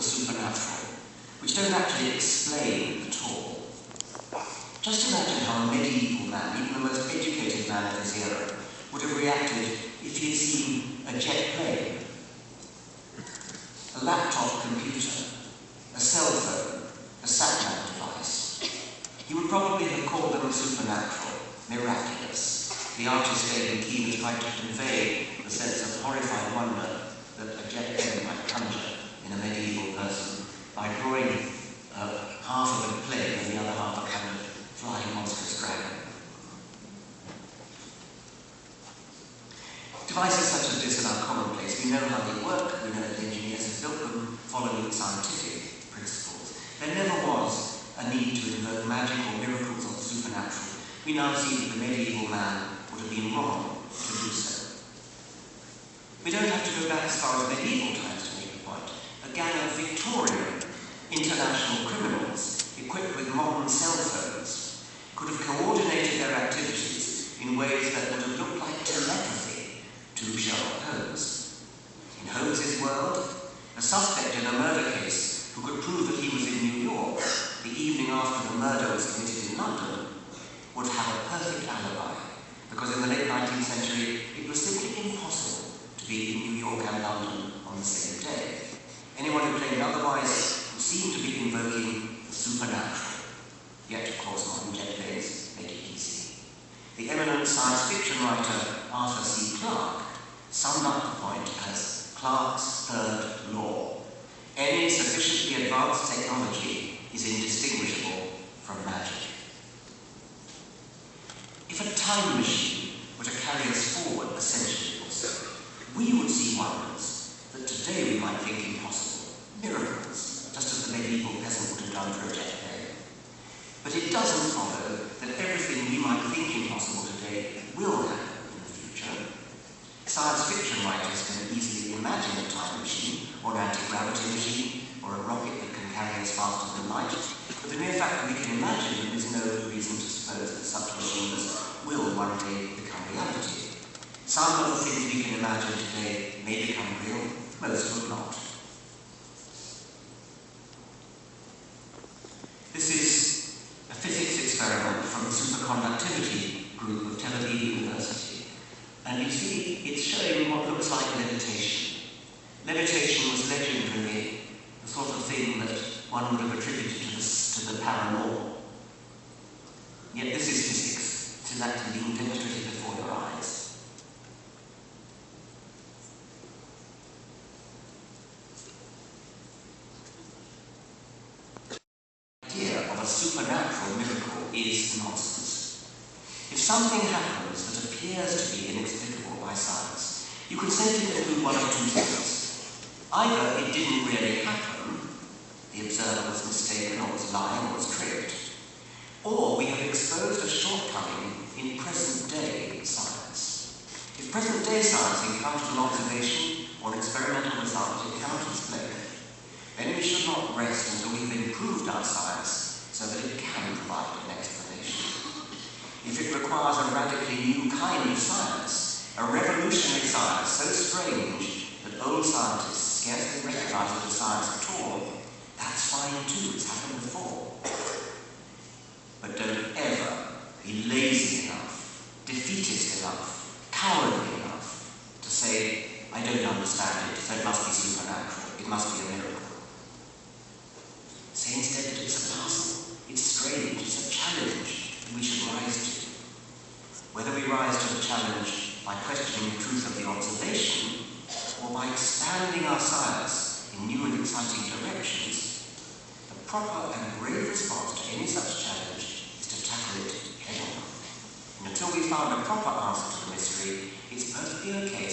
supernatural, which don't actually explain at all. Just imagine how a medieval man, even the most educated man of his era, would have reacted if he had seen a jet plane, a laptop computer, a cell phone, a sat-nav device. He would probably have called them supernatural, miraculous. The artist David Keane has tried to convey the sense of horrified wonder that a jet plane might conjure in a medieval person by drawing half of a plane and the other half a kind of flying monstrous dragon. Devices such as this are commonplace. We know how they work, we know that engineers have built them following scientific principles. There never was a need to invoke magic or miracles or the supernatural. We now see that the medieval man would have been wrong to do so. We don't have to go back as far as medieval times to make the point. A gang of Victorian international criminals equipped with modern cell phones could have coordinated their activities in ways that would have looked like telepathy to Sherlock Holmes. In Holmes's world, a suspect in a murder case who could prove that he was in New York the evening after the murder was committed in London would have a perfect alibi, because in the late 19th century it was simply impossible to be in New York and London on the same day. Anyone who claimed otherwise would seem to be invoking the supernatural. Yet, of course, modern jet planes make it easy. The eminent science fiction writer Arthur C. Clarke summed up the point as Clarke's third law. Any sufficiently advanced technology is indistinguishable from magic. If a time machine were to carry us forward a century or so, we would see wonders that today we might think impossible, miracles, just as the medieval peasant would have done for a jet plane. But it doesn't follow that everything we might think impossible today will happen in the future. Science fiction writers can easily imagine a time machine, or an anti-gravity machine, or a rocket that can carry us faster than light. But the mere fact that we can imagine them is no reason to suppose that such machines will one day become reality. Some of the things we can imagine today may become real, most will not. This is a physics experiment from the superconductivity group of Tel Aviv University. And you see, it's showing what looks like levitation. Levitation was legendary, the sort of thing that one would have attributed to the paranormal. Yet this is physics. It is actually being demonstrated before your eyes. The idea of a supernatural miracle is nonsense. If something happens that appears to be inexplicable by science, you can safely conclude one of two things. Either it didn't really happen, the observer was mistaken or was lying or was tricked, or we have exposed a shortcoming in present-day science. If present-day science encounters an observation or an experimental result it cannot explain, then we should not rest until we've improved our science so that it can provide an explanation. If it requires a radically new kind of science, a revolutionary science so strange that old scientists scarcely recognize it as science at all, that's fine too, it's happened before. But don't ever be lazy enough, defeatist enough, cowardly enough to say, I don't understand it, so it must be supernatural, it must be a miracle. Say instead that it's a puzzle, it's strange, it's a challenge that we should rise to. Whether we rise to the challenge by questioning the truth of the observation, or by expanding our science in new and exciting directions, the proper and brave response to any such challenge is to tackle it head on. And until we've found a proper answer to the mystery, it's perfectly okay